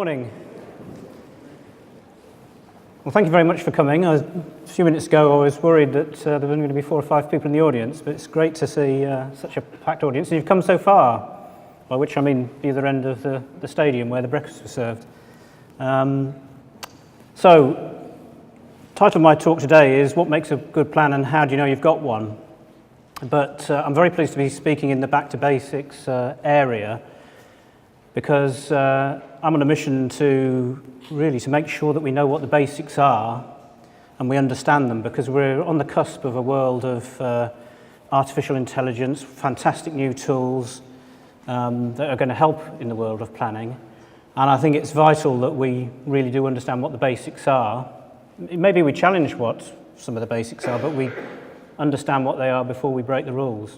morning. Well, thank you very much for coming. A few minutes ago I was worried that there were only going to be 4 or 5 people in the audience, but it's great to see such a packed audience. And you've come so far, by which I mean the other end of the stadium where the breakfast was served. So, title of my talk today is What Makes a Good Plan and How Do You Know You've Got One? But I'm very pleased to be speaking in the Back to Basics area, because I'm on a mission to make sure that we know what the basics are and we understand them, because we're on the cusp of a world of artificial intelligence, fantastic new tools that are going to help in the world of planning. And I think it's vital that we really do understand what the basics are. Maybe we challenge what some of the basics are, but we understand what they are before we break the rules.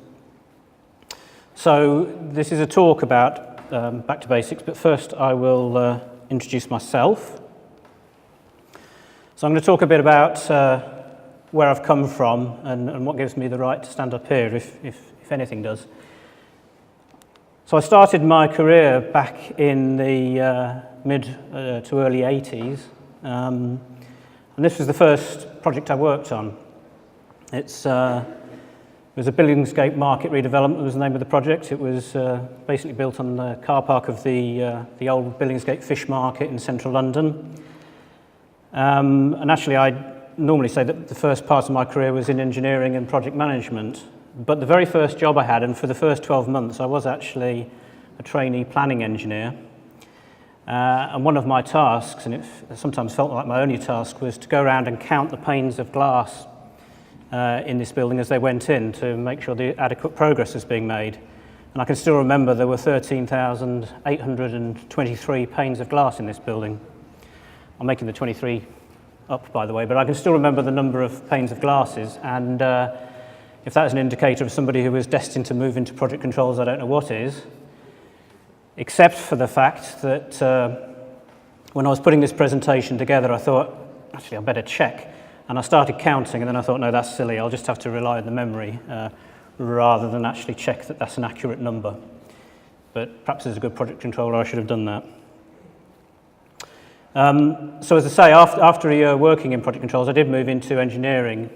So this is a talk about back to basics, but first I will introduce myself. So I'm going to talk a bit about where I've come from and what gives me the right to stand up here, if anything does. So I started my career back in the mid to early 80s, and this was the first project I worked on. It was a Billingsgate Market redevelopment, was the name of the project. It was basically built on the car park of the old Billingsgate Fish Market in central London. And actually I normally say that the first part of my career was in engineering and project management. But the very first job I had, and for the first 12 months, I was actually a trainee planning engineer. And one of my tasks, and it sometimes felt like my only task, was to go around and count the panes of glass in this building as they went in to make sure the adequate progress was being made. And I can still remember there were 13,823 panes of glass in this building. I'm making the 23 up, by the way, but I can still remember the number of panes of glasses, and if that is an indicator of somebody who was destined to move into project controls, I don't know what is, except for the fact that when I was putting this presentation together, I thought, actually I better check. And I started counting, and then I thought, no, that's silly. I'll just have to rely on the memory rather than actually check that that's an accurate number. But perhaps as a good project controller, I should have done that. So as I say, after a year working in project controls, I did move into engineering.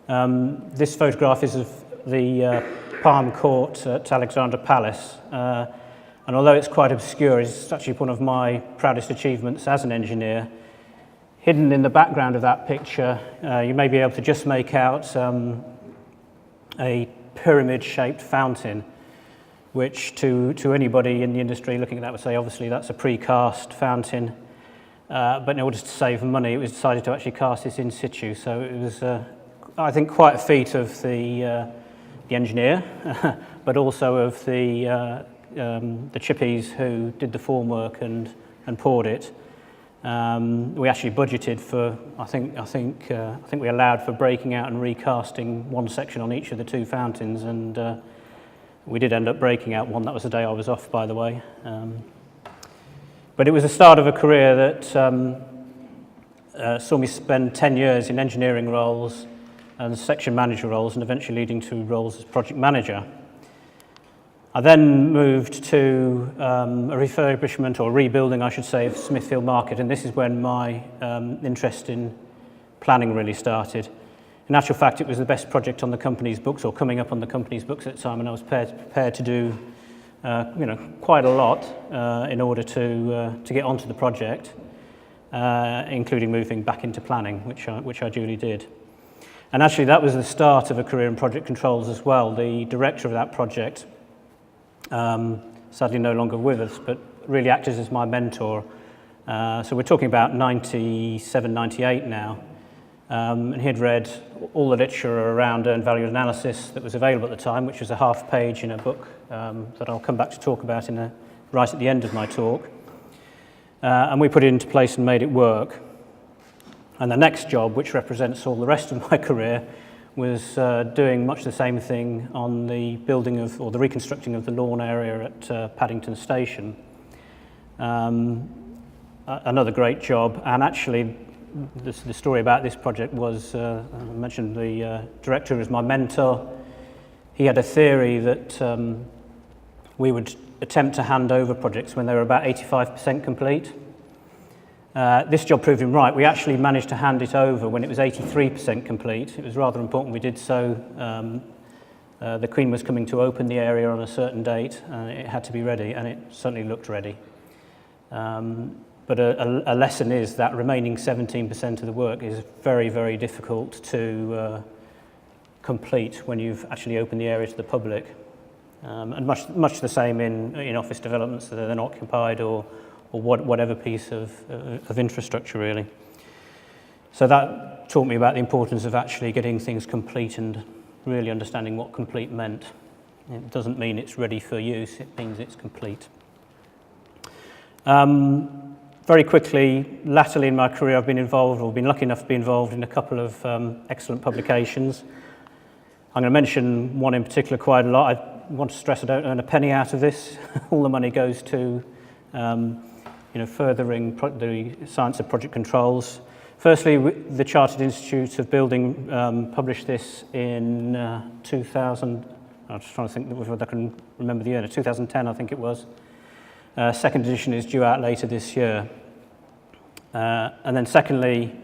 This photograph is of the Palm Court at Alexandra Palace. And although it's quite obscure, it's actually one of my proudest achievements as an engineer. Hidden in the background of that picture, you may be able to just make out a pyramid-shaped fountain, which to anybody in the industry looking at that would say, obviously that's a precast fountain, but in order to save money, it was decided to actually cast this in situ. So it was, I think, quite a feat of the engineer, but also of the chippies who did the formwork and poured it. We actually budgeted for, I think we allowed for breaking out and recasting one section on each of the 2 fountains, and we did end up breaking out one. That was the day I was off, by the way. But it was the start of a career that saw me spend 10 years in engineering roles and section manager roles, and eventually leading to roles as project manager. I then moved to a refurbishment, or rebuilding I should say, of Smithfield Market, and this is when my interest in planning really started. In actual fact, it was the best project on the company's books, or coming up on the company's books at the time, and I was prepared to do quite a lot in order to get onto the project, including moving back into planning, which I duly did. And actually that was the start of a career in project controls as well. The director of that project, sadly no longer with us, but really acted as my mentor. So we're talking about 97, 98 now. And he had read all the literature around earned value analysis that was available at the time, which was a half page in a book that I'll come back to talk about right at the end of my talk. And we put it into place and made it work. And the next job, which represents all the rest of my career, was doing much the same thing on the building of, or the reconstructing of the lawn area at Paddington Station. Another great job, and actually the story about this project was, I mentioned the director was my mentor. He had a theory that we would attempt to hand over projects when they were about 85% complete. This job proved him right. We actually managed to hand it over when it was 83% complete. It was rather important we did so. The Queen was coming to open the area on a certain date, and it had to be ready, and it certainly looked ready. But a lesson is that remaining 17% of the work is very, very difficult to complete when you've actually opened the area to the public. And much the same in office developments that are then occupied or whatever piece of infrastructure, really. So that taught me about the importance of actually getting things complete and really understanding what complete meant. It doesn't mean it's ready for use, it means it's complete. Very quickly, latterly in my career, I've been involved, or been lucky enough to be involved in a couple of excellent publications. I'm going to mention one in particular quite a lot. I want to stress I don't earn a penny out of this. All the money goes to furthering the science of project controls. Firstly, the Chartered Institute of Building published this in 2000. I'm just trying to think whether I can remember the year. 2010, I think it was. Second edition is due out later this year. And then secondly,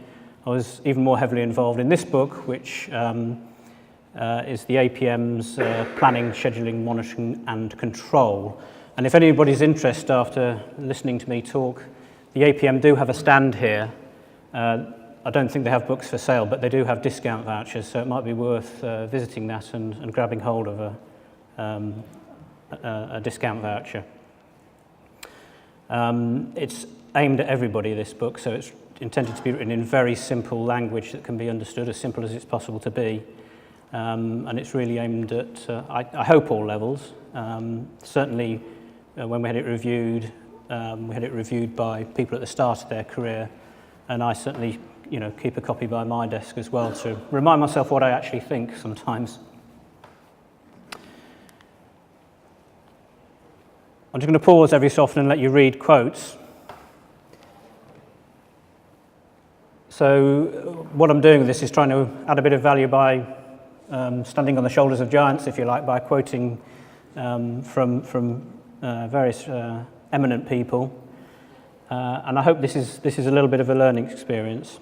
I was even more heavily involved in this book, which is the APM's Planning, Scheduling, Monitoring and Control. And if anybody's interested after listening to me talk, the APM do have a stand here. I don't think they have books for sale, but they do have discount vouchers, so it might be worth visiting that and grabbing hold of a discount voucher. It's aimed at everybody, this book, so it's intended to be written in very simple language that can be understood, as simple as it's possible to be. And it's really aimed at, I hope, all levels. Certainly, when we had it reviewed by people at the start of their career, and I certainly, keep a copy by my desk as well to remind myself what I actually think sometimes. I'm just going to pause every so often and let you read quotes. So what I'm doing with this is trying to add a bit of value by standing on the shoulders of giants, if you like, by quoting from various eminent people. And I hope this is a little bit of a learning experience.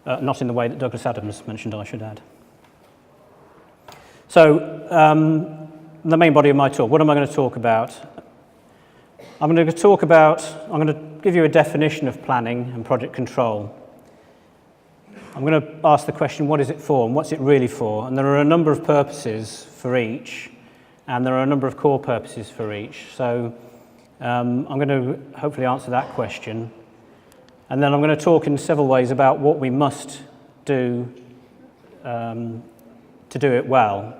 Not in the way that Douglas Adams mentioned, I should add. So, the main body of my talk, what am I going to talk about? I'm going to give you a definition of planning and project control. I'm going to ask the question, what is it for and what's it really for? And there are a number of purposes for each, and there are a number of core purposes for each. So I'm going to hopefully answer that question. And then I'm going to talk in several ways about what we must do to do it well.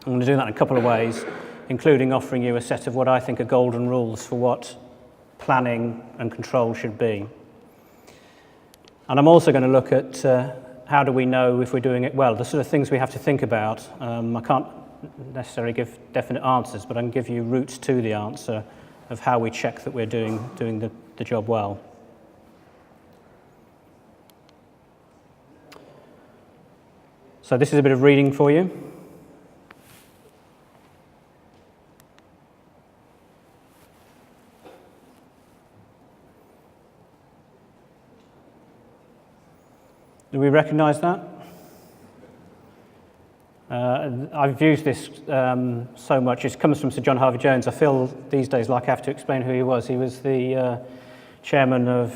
I'm going to do that in a couple of ways, including offering you a set of what I think are golden rules for what planning and control should be. And I'm also going to look at how do we know if we're doing it well, the sort of things we have to think about. I can't necessarily give definite answers, but I can give you routes to the answer of how we check that we're doing the job well. So this is a bit of reading for you. Do we recognise that? I've used this so much. It comes from Sir John Harvey Jones. I feel these days like I have to explain who he was. He was the chairman of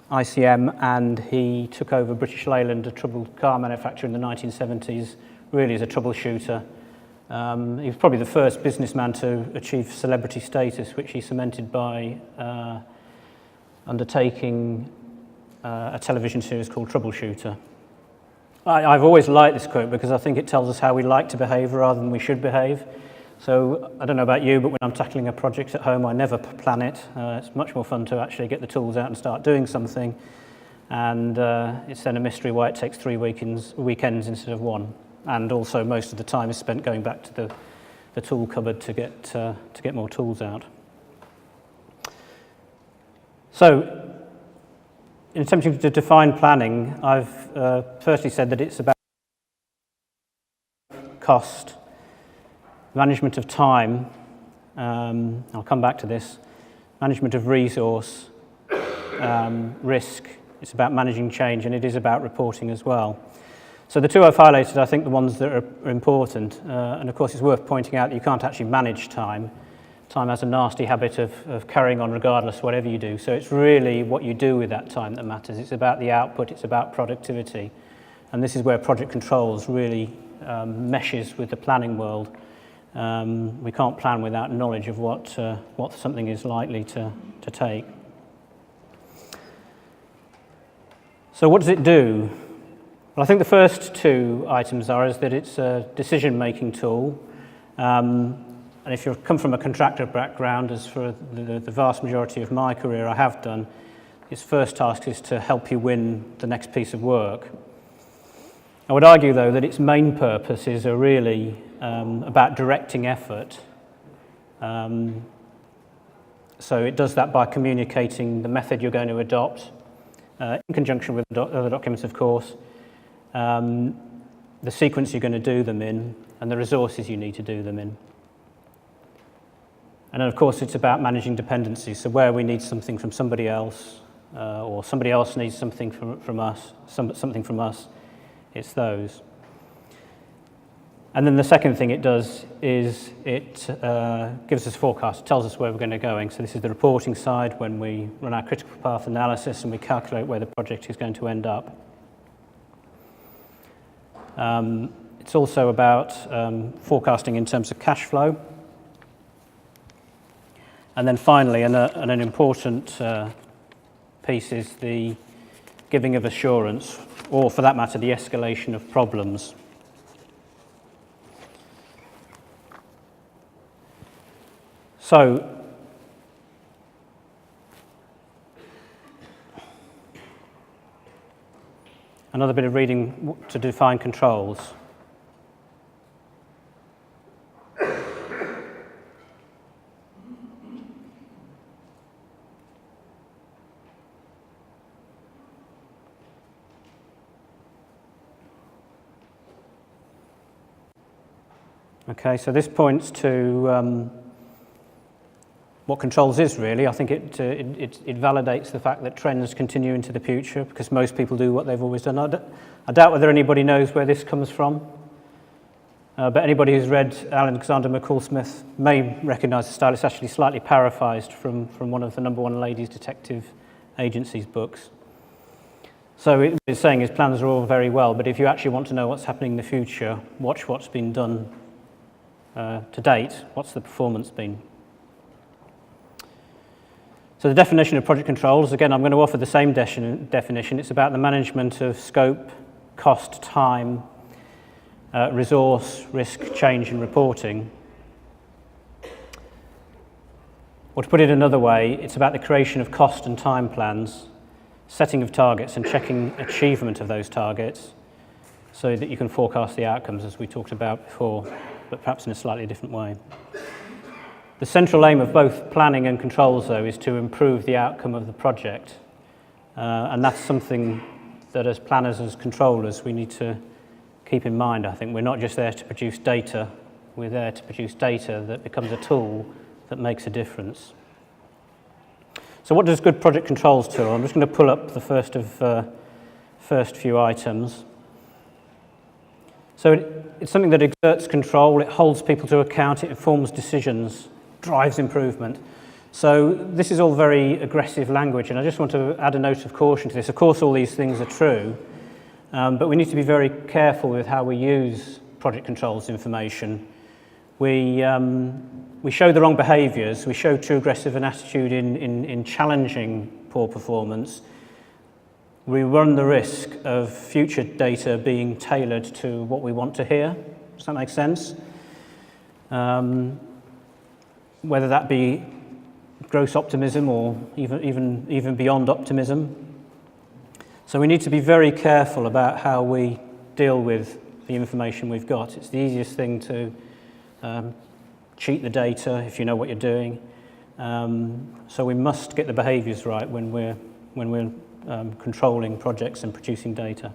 ICM, and he took over British Leyland, a troubled car manufacturer in the 1970s, really as a troubleshooter. He was probably the first businessman to achieve celebrity status, which he cemented by undertaking a television series called Troubleshooter. I've always liked this quote because I think it tells us how we like to behave rather than we should behave. So I don't know about you, but when I'm tackling a project at home, I never plan it. It's much more fun to actually get the tools out and start doing something. And it's then a mystery why it takes 3 weekends instead of 1. And also most of the time is spent going back to the tool cupboard to get more tools out. So, in attempting to define planning, I've firstly said that it's about cost, management of time, I'll come back to this. Management of resource, risk. It's about managing change, and it is about reporting as well. So the two I've highlighted, I think the ones that are important, and of course it's worth pointing out that you can't actually manage time. Time has a nasty habit of carrying on regardless, whatever you do. So it's really what you do with that time that matters. It's about the output, it's about productivity. And this is where Project Controls really meshes with the planning world. We can't plan without knowledge of what something is likely to take. So what does it do? Well, I think the first two items is that it's a decision-making tool. And if you come from a contractor background, as for the vast majority of my career I have done, its first task is to help you win the next piece of work. I would argue, though, that its main purposes are really about directing effort. So it does that by communicating the method you're going to adopt, in conjunction with other documents, of course, the sequence you're going to do them in, and the resources you need to do them in. And then, of course, it's about managing dependencies. So where we need something from somebody else, or somebody else needs something from us, something from us, it's those. And then the second thing it does is it gives us a forecast, it tells us where we're going to go. So this is the reporting side when we run our critical path analysis and we calculate where the project is going to end up. It's also about forecasting in terms of cash flow. And then finally, and an important piece is the giving of assurance, or for that matter, the escalation of problems. So, another bit of reading to define controls. Okay, so this points to what controls is really. I think it validates the fact that trends continue into the future because most people do what they've always done. I doubt whether anybody knows where this comes from, but anybody who's read Alexander McCall Smith may recognise the style. It's actually slightly paraphrased from one of the #1 ladies detective agency's books. So what it's saying is plans are all very well, but if you actually want to know what's happening in the future, watch what's been done to date. What's the performance been? So the definition of project controls, again, I'm going to offer the same definition. It's about the management of scope, cost, time, resource, risk, change, and reporting. Or to put it another way, it's about the creation of cost and time plans, setting of targets, and checking achievement of those targets so that you can forecast the outcomes, as we talked about before, but perhaps in a slightly different way. The central aim of both planning and controls, though, is to improve the outcome of the project. And that's something that as planners, as controllers, we need to keep in mind. I think we're not just there to produce data, we're there to produce data that becomes a tool that makes a difference. So what does good project controls do? I'm just going to pull up the first few items. So it's something that exerts control, it holds people to account, it informs decisions, drives improvement. So this is all very aggressive language, and I just want to add a note of caution to this. Of course, all these things are true, but we need to be very careful with how we use project controls information. We show the wrong behaviours, we show too aggressive an attitude in challenging poor performance. We run the risk of future data being tailored to what we want to hear. Does that make sense? Whether that be gross optimism or even beyond optimism. So we need to be very careful about how we deal with the information we've got. It's the easiest thing to cheat the data if you know what you're doing. So we must get the behaviours right when we're controlling projects and producing data.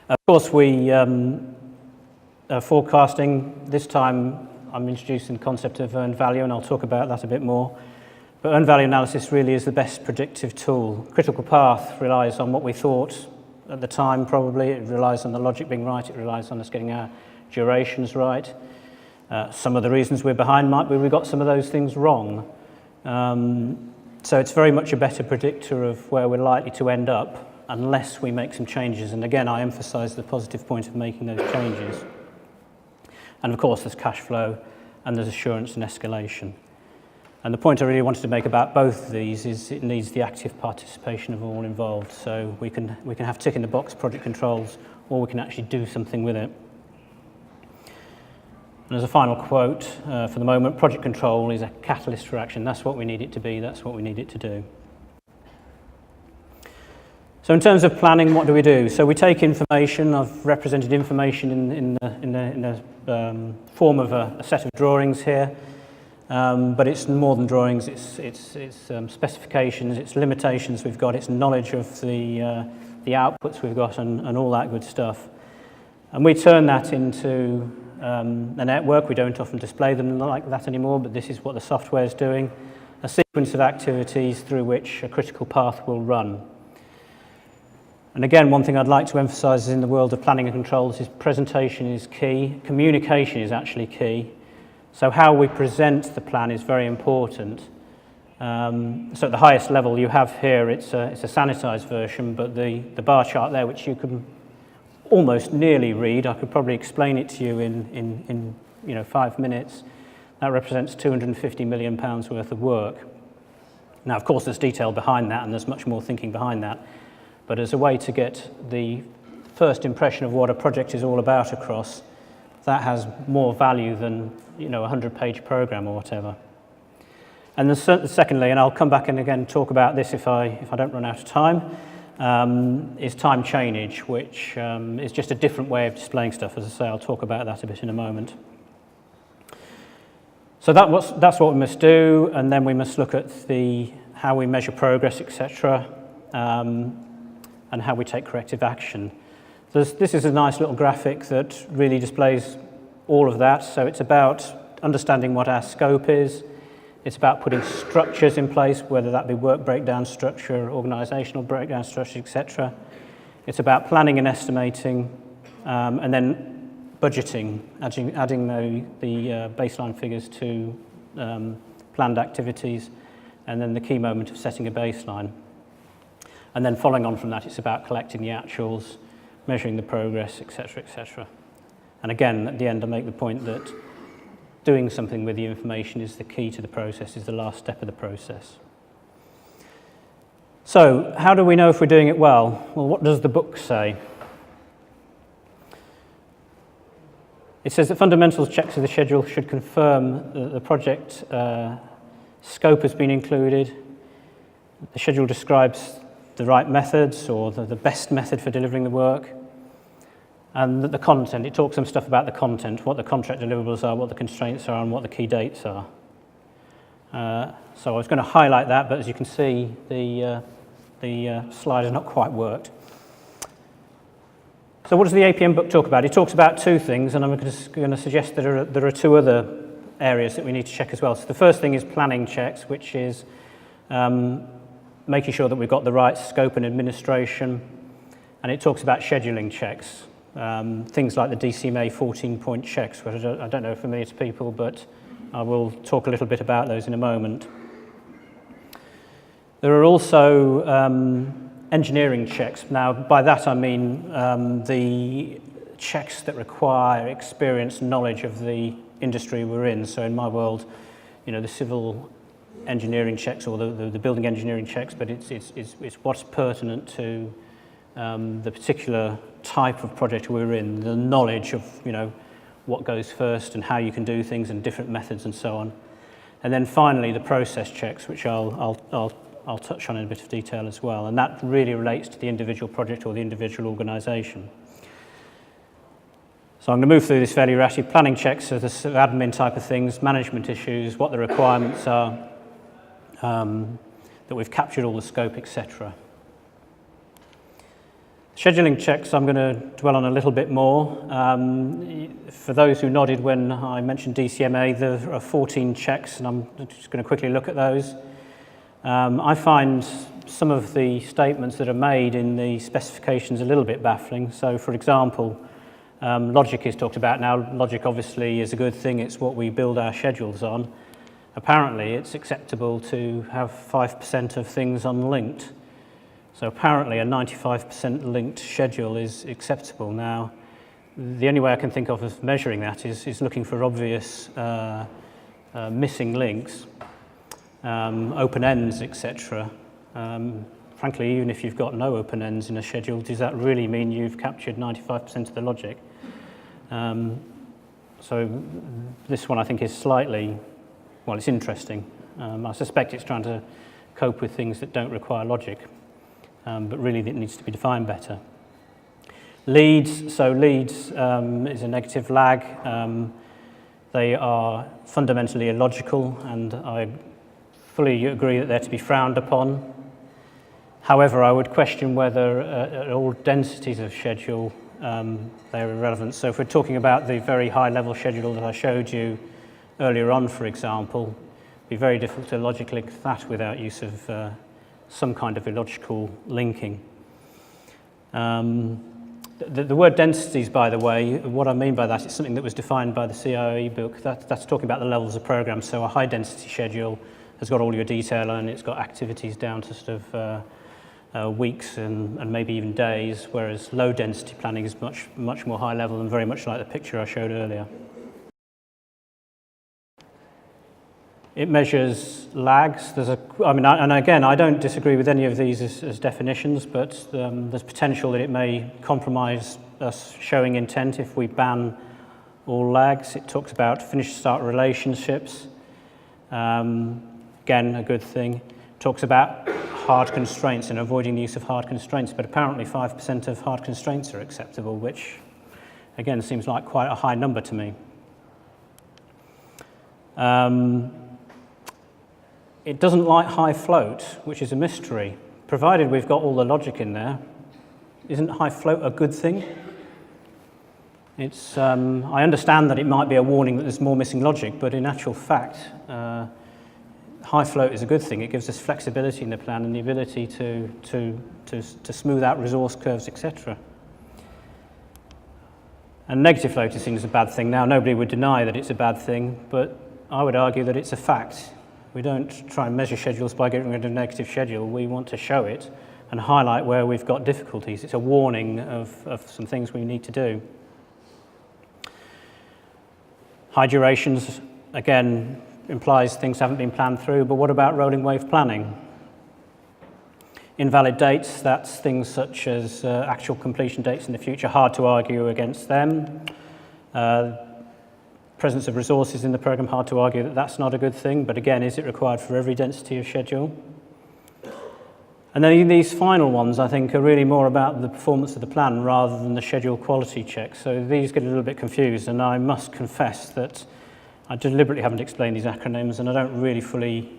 Of course, we forecasting this time I'm introducing the concept of earned value, and I'll talk about that a bit more. But earned value analysis really is the best predictive tool. Critical path relies on what we thought at the time, probably. It relies on the logic being right. It relies on us getting our durations right. Some of the reasons we're behind might be we got some of those things wrong. So it's very much a better predictor of where we're likely to end up unless we make some changes. And again, I emphasise the positive point of making those changes. And of course, there's cash flow and there's assurance and escalation. And the point I really wanted to make about both of these is it needs the active participation of all involved. So we can have tick in the box project controls, or we can actually do something with it. And as a final quote, for the moment, project control is a catalyst for action. That's what we need it to be. That's what we need it to do. So in terms of planning, what do we do? So we take information. I've represented information in the form of a set of drawings here. But it's more than drawings. It's specifications, it's limitations we've got, it's knowledge of the outputs we've got, and all that good stuff. And we turn that into a network. We don't often display them like that anymore, but this is what the software is doing. A sequence of activities through which a critical path will run. And again, one thing I'd like to emphasise is in the world of planning and controls is presentation is key. Communication is actually key. So how we present the plan is very important. So at the highest level you have here, it's a sanitised version, but the bar chart there, which you can almost nearly read, I could probably explain it to you in 5 minutes. That represents £250 million worth of work. Now, of course, there's detail behind that, and there's much more thinking behind that. But as a way to get the first impression of what a project is all about across, that has more value than a 100-page program or whatever. And secondly, and I'll come back and again talk about this if I don't run out of time, is time chainage, which is just a different way of displaying stuff. As I say, I'll talk about that a bit in a moment. So that's what we must do, and then we must look at how we measure progress, etc., and how we take corrective action. This is a nice little graphic that really displays all of that. So it's about understanding what our scope is. It's about putting structures in place, whether that be work breakdown structure, organisational breakdown structure, etc. It's about planning and estimating, and then budgeting, adding the baseline figures to planned activities, and then the key moment of setting a baseline. And then following on from that, it's about collecting the actuals, measuring the progress, etc., etc. And again, at the end, I make the point that doing something with the information is the key to the process, is the last step of the process. So, how do we know if we're doing it well? Well, what does the book say? It says that fundamental checks of the schedule should confirm that the project scope has been included. The schedule describes the right methods or the best method for delivering the work. And the content, it talks some stuff about the content, what the contract deliverables are, what the constraints are, and what the key dates are. So I was going to highlight that, but as you can see, the slide has not quite worked. So what does the APM book talk about? It talks about two things, and I'm going to suggest that there are two other areas that we need to check as well. So the first thing is planning checks, which is making sure that we've got the right scope and administration. And it talks about scheduling checks, things like the DCMA 14-point checks, which I don't know if familiar to people, but I will talk a little bit about those in a moment. There are also engineering checks. Now, by that I mean the checks that require experience and knowledge of the industry we're in. So in my world, the civil engineering checks or the building engineering checks, but it's what's pertinent to the particular type of project we're in, the knowledge of what goes first and how you can do things and different methods and so on. And then finally the process checks, which I'll touch on in a bit of detail as well, and that really relates to the individual project or the individual organisation. So I'm going to move through this fairly rashly. Planning checks are the sort of admin type of things, management issues, what the requirements are, that we've captured all the scope, etc. Scheduling checks I'm going to dwell on a little bit more. For those who nodded when I mentioned DCMA, there are 14 checks, and I'm just going to quickly look at those. I find some of the statements that are made in the specifications a little bit baffling. So, for example, logic is talked about now. Logic obviously is a good thing. It's what we build our schedules on. Apparently, it's acceptable to have 5% of things unlinked. So apparently a 95% linked schedule is acceptable. Now, the only way I can think of measuring that is looking for obvious missing links, open ends, etc. Frankly, even if you've got no open ends in a schedule, does that really mean you've captured 95% of the logic? So this one I think is slightly, well, it's interesting. I suspect it's trying to cope with things that don't require logic. But really it needs to be defined better. Leads, so leads is a negative lag. They are fundamentally illogical, and I fully agree that they're to be frowned upon. However, I would question whether at all densities of schedule they're irrelevant. So if we're talking about the very high level schedule that I showed you earlier on, for example, it'd be very difficult to logically link that without use of some kind of illogical linking. The word densities, by the way, what I mean by that is something that was defined by the CIOE book. That's talking about the levels of programs. So a high density schedule has got all your detail and it's got activities down to sort of weeks and maybe even days, whereas low density planning is much more high level and very much like the picture I showed earlier. It measures lags. And again, I don't disagree with any of these as definitions, but there's potential that it may compromise us showing intent if we ban all lags. It talks about finish-start relationships. Again, a good thing. It talks about hard constraints and avoiding the use of hard constraints, but apparently 5% of hard constraints are acceptable, which, again, seems like quite a high number to me. It doesn't like high float, which is a mystery. Provided we've got all the logic in there, isn't high float a good thing? It's, I understand that it might be a warning that there's more missing logic, but in actual fact, high float is a good thing. It gives us flexibility in the plan and the ability to smooth out resource curves, etc. And negative float is seen as a bad thing. Now, nobody would deny that it's a bad thing, but I would argue that it's a fact. We don't try and measure schedules by getting rid of a negative schedule. We want to show it and highlight where we've got difficulties. It's a warning of some things we need to do. High durations, again, implies things haven't been planned through, but what about rolling wave planning? Invalid dates, that's things such as actual completion dates in the future, hard to argue against them. Presence of resources in the program, hard to argue that that's not a good thing, but again, is it required for every density of schedule? And then these final ones, I think, are really more about the performance of the plan rather than the schedule quality check. So these get a little bit confused, and I must confess that I deliberately haven't explained these acronyms, and I don't really fully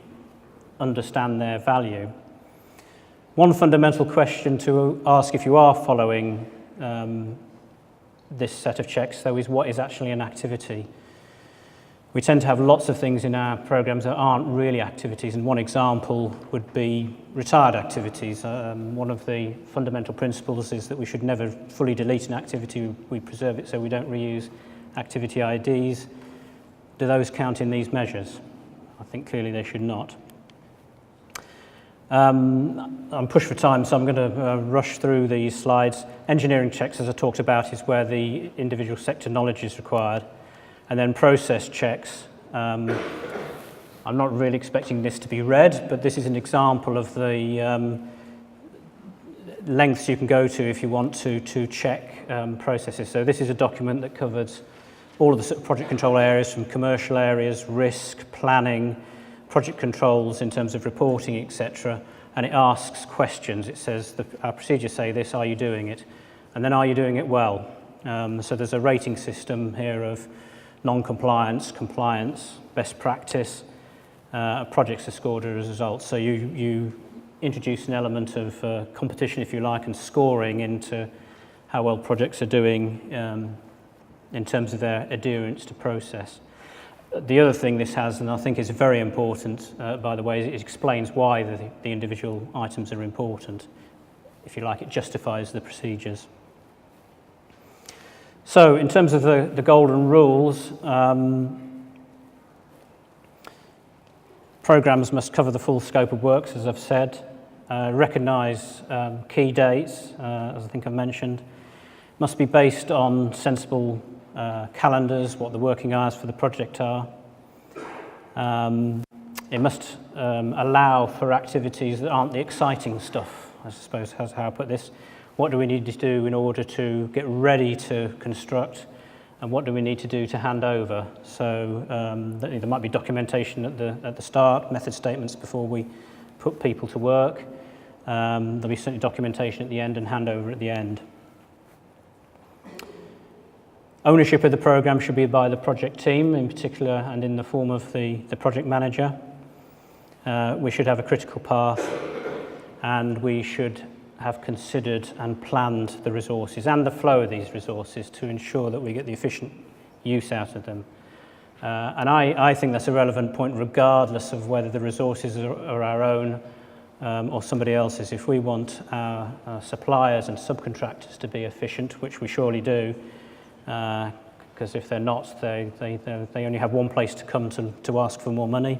understand their value. One fundamental question to ask if you are following this set of checks, though, is what is actually an activity? We tend to have lots of things in our programs that aren't really activities, and one example would be retired activities. One of the fundamental principles is that we should never fully delete an activity. We preserve it so we don't reuse activity IDs. Do those count in these measures? I think clearly they should not. I'm pushed for time, so I'm going to rush through these slides. Engineering checks, as I talked about, is where the individual sector knowledge is required. And then process checks. I'm not really expecting this to be read, but this is an example of the lengths you can go to if you want to check processes. So this is a document that covers all of the project control areas, from commercial areas, risk, planning, project controls in terms of reporting, etc. And it asks questions. It says, our procedures say this, are you doing it? And then, are you doing it well? So there's a rating system here of non-compliance, compliance, best practice. Projects are scored as a result. So you introduce an element of competition, if you like, and scoring into how well projects are doing in terms of their adherence to process. The other thing this has, and I think is very important, by the way, is it explains why the individual items are important. If you like, it justifies the procedures. So, in terms of the golden rules, programs must cover the full scope of works, as I've said, recognise key dates, as I think I've mentioned, must be based on sensible calendars, what the working hours for the project are. It must allow for activities that aren't the exciting stuff, I suppose is how I put this. What do we need to do in order to get ready to construct, and what do we need to do to hand over? So there might be documentation at the start, method statements before we put people to work. There'll be certainly documentation at the end and handover at the end. Ownership of the program should be by the project team in particular, and in the form of the project manager. We should have a critical path, and we should have considered and planned the resources and the flow of these resources to ensure that we get the efficient use out of them. And I think that's a relevant point regardless of whether the resources are our own or somebody else's. If we want our suppliers and subcontractors to be efficient, which we surely do, because if they're not, they only have one place to come to ask for more money,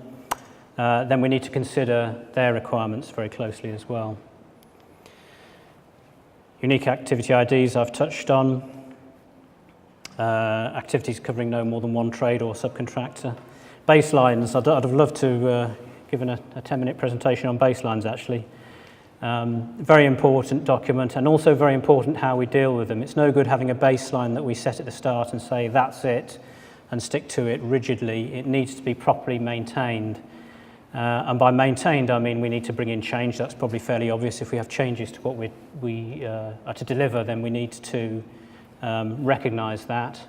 then we need to consider their requirements very closely as well. Unique activity IDs I've touched on. Activities covering no more than one trade or subcontractor. Baselines, I'd have loved to given a 10-minute presentation on baselines actually. Very important document, and also very important how we deal with them. It's no good having a baseline that we set at the start and say that's it and stick to it rigidly. It needs to be properly maintained. And by maintained, I mean we need to bring in change. That's probably fairly obvious. If we have changes to what we are to deliver, then we need to recognise that.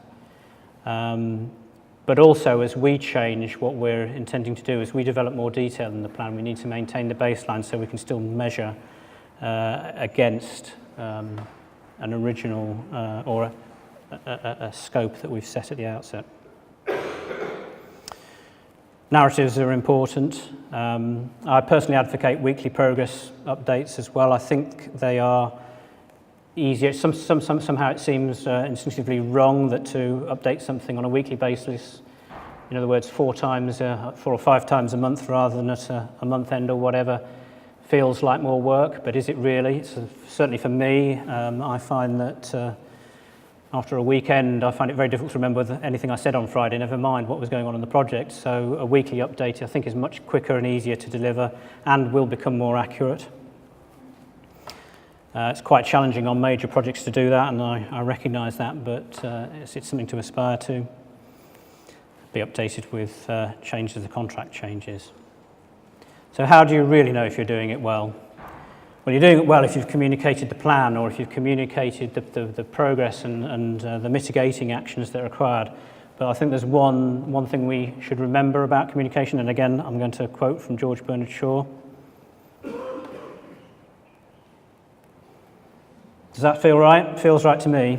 But also, as we change, what we're intending to do is we develop more detail in the plan. We need to maintain the baseline so we can still measure against an original or a scope that we've set at the outset. Narratives are important. I personally advocate weekly progress updates as well. I think they are easier. Somehow it seems instinctively wrong that to update something on a weekly basis, in other words, 4 or 5 times a month rather than at a month end or whatever, feels like more work, but is it really? Certainly for me, I find that after a weekend, I find it very difficult to remember anything I said on Friday, never mind what was going on in the project. So a weekly update, I think, is much quicker and easier to deliver and will become more accurate. It's quite challenging on major projects to do that, and I recognise that, but it's something to aspire to. Be updated with changes as the contract changes. So how do you really know if you're doing it well? Well, you're doing it well if you've communicated the plan, or if you've communicated the progress and the mitigating actions that are required. But I think there's one thing we should remember about communication, and again, I'm going to quote from George Bernard Shaw. Does that feel right? It feels right to me.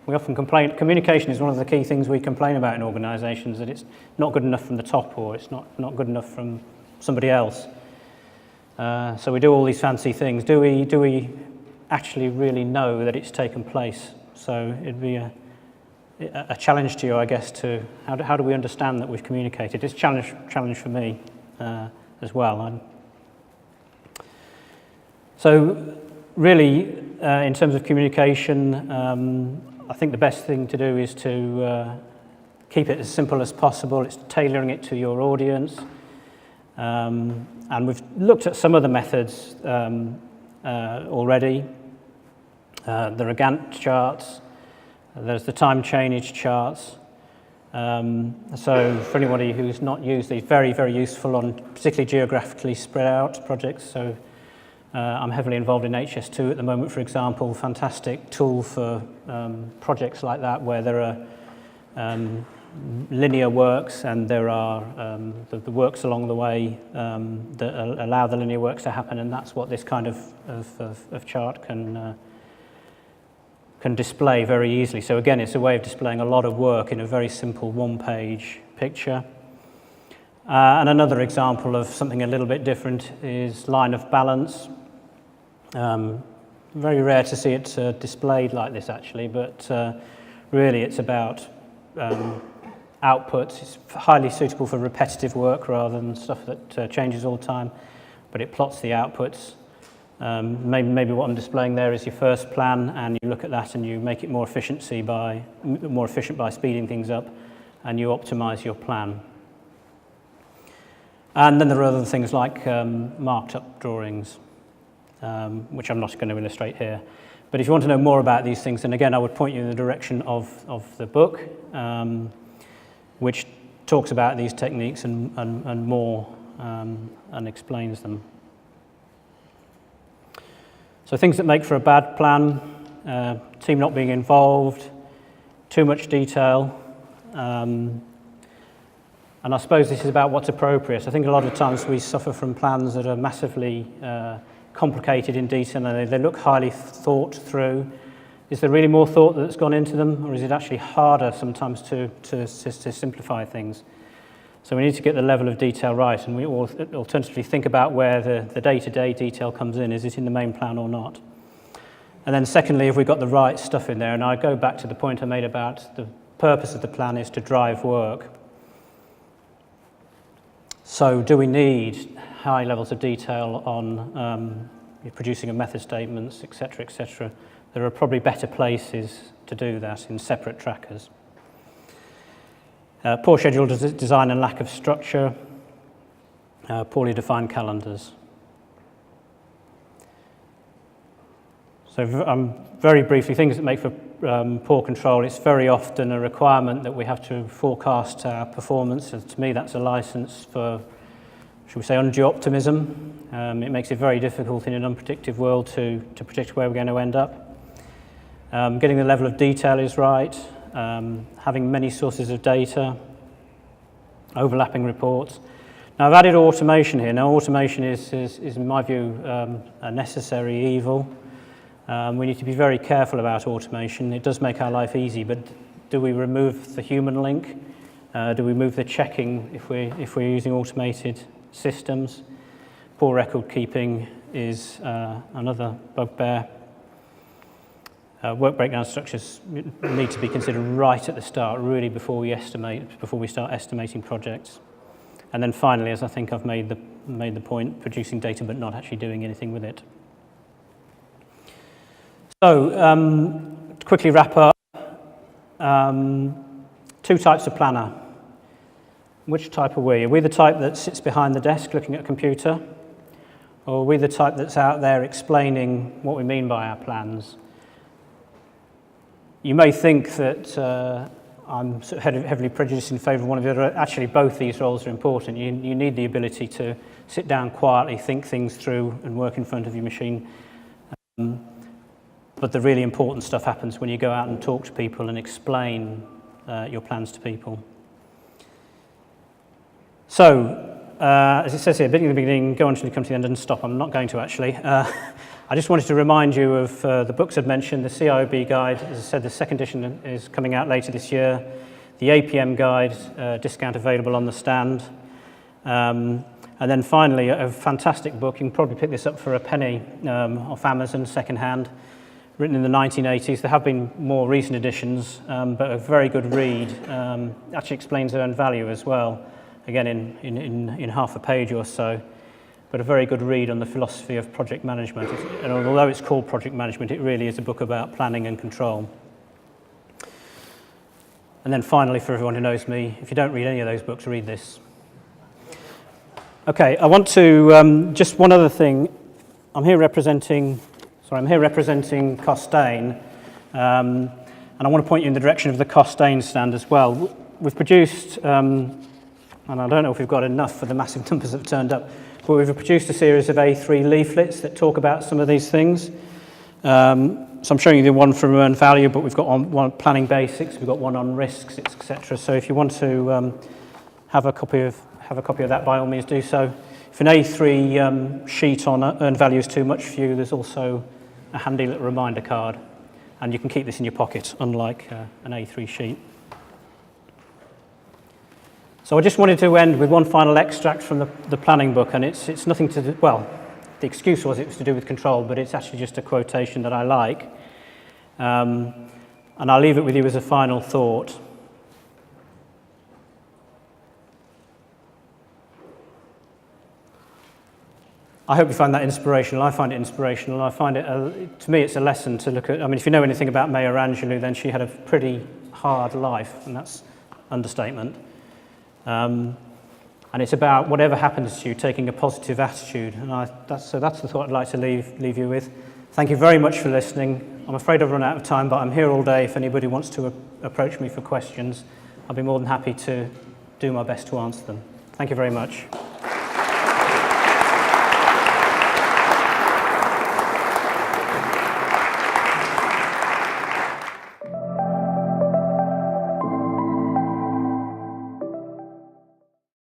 We often complain, communication is one of the key things we complain about in organisations, that it's not good enough from the top, or it's not good enough from somebody else. So we do all these fancy things. Do we actually really know that it's taken place? So it'd be a challenge to you, I guess, to how do we understand that we've communicated? It's a challenge for me as well. So really, in terms of communication, I think the best thing to do is to keep it as simple as possible. It's tailoring it to your audience. And we've looked at some of the methods already. There are Gantt charts. There's the time chainage charts. So for anybody who's not used these, very, very useful on particularly geographically spread out projects. So I'm heavily involved in HS2 at the moment, for example. Fantastic tool for projects like that, where there are linear works, and there are the works along the way that allow the linear works to happen, and that's what this kind of chart can display very easily. So again, it's a way of displaying a lot of work in a very simple one-page picture. And another example of something a little bit different is line of balance. Very rare to see it displayed like this actually, but really it's about outputs. It's highly suitable for repetitive work rather than stuff that changes all the time, but it plots the outputs. Maybe what I'm displaying there is your first plan, and you look at that and you make it more efficient by speeding things up, and you optimize your plan. And then there are other things like marked up drawings, which I'm not going to illustrate here. But if you want to know more about these things, then again I would point you in the direction of the book, which talks about these techniques and more, and explains them. So things that make for a bad plan: team not being involved, too much detail, and I suppose this is about what's appropriate. I think a lot of times we suffer from plans that are massively complicated in detail, and they look highly thought through. Is there really more thought that's gone into them, or is it actually harder sometimes to simplify things? So we need to get the level of detail right, and we alternatively think about where the day-to-day detail comes in. Is it in the main plan or not? And then secondly, have we got the right stuff in there? And I go back to the point I made about the purpose of the plan is to drive work. So do we need high levels of detail on producing of method statements, etc., etc.? There are probably better places to do that in separate trackers. Poor schedule design and lack of structure, poorly defined calendars. So very briefly, things that make for poor control. It's very often a requirement that we have to forecast our performance. And to me, that's a license for, should we say, undue optimism. It makes it very difficult in an unpredictable world to predict where we're going to end up. Getting the level of detail is right. Having many sources of data, overlapping reports. Now I've added automation here. Now automation is in my view a necessary evil. We need to be very careful about automation. It does make our life easy, but do we remove the human link? Do we remove the checking if we're using automated systems? Poor record keeping is another bugbear. Work breakdown structures need to be considered right at the start, really, before we start estimating projects. And then finally, as I think I've made the point, producing data but not actually doing anything with it. So, to quickly wrap up, two types of planner. Which type are we? Are we the type that sits behind the desk looking at a computer? Or are we the type that's out there explaining what we mean by our plans? You may think that I'm sort of heavily prejudiced in favour of one of the other. Actually, both these roles are important. You need the ability to sit down quietly, think things through, and work in front of your machine. But the really important stuff happens when you go out and talk to people and explain your plans to people. So, as it says here, beginning at the beginning, go on until you come to the end, and stop. I'm not going to actually. I just wanted to remind you of the books I've mentioned, the CIOB guide. As I said, the second edition is coming out later this year. The APM guide, discount available on the stand. And then finally, a fantastic book. You can probably pick this up for a penny off Amazon, secondhand, written in the 1980s. There have been more recent editions, but a very good read. Actually explains their own value as well, again in half a page or so. But a very good read on the philosophy of project management. And although it's called project management, it really is a book about planning and control. And then finally, for everyone who knows me, if you don't read any of those books, read this. Okay, I want to, just one other thing. I'm here representing Costain, and I want to point you in the direction of the Costain stand as well. We've produced, and I don't know if we've got enough for the massive numbers that have turned up, but we've produced a series of A3 leaflets that talk about some of these things. So I'm showing you the one from earned value, but we've got one planning basics, we've got one on risks, etc. So if you want to have a copy of that, by all means do so. If an A3 sheet on earned value is too much for you, there's also a handy little reminder card, and you can keep this in your pocket, unlike an A3 sheet. So I just wanted to end with one final extract from the planning book, and it's nothing to do, well, the excuse was it was to do with control, but it's actually just a quotation that I like. And I'll leave it with you as a final thought. I hope you find that inspirational. I find it inspirational. I find it, to me, it's a lesson to look at. I mean, if you know anything about Maya Angelou, then she had a pretty hard life, and that's understatement. And it's about whatever happens to you, taking a positive attitude. And that's the thought I'd like to leave you with. Thank you very much for listening. I'm afraid I've run out of time, but I'm here all day if anybody wants to approach me for questions. I'll be more than happy to do my best to answer them. Thank you very much.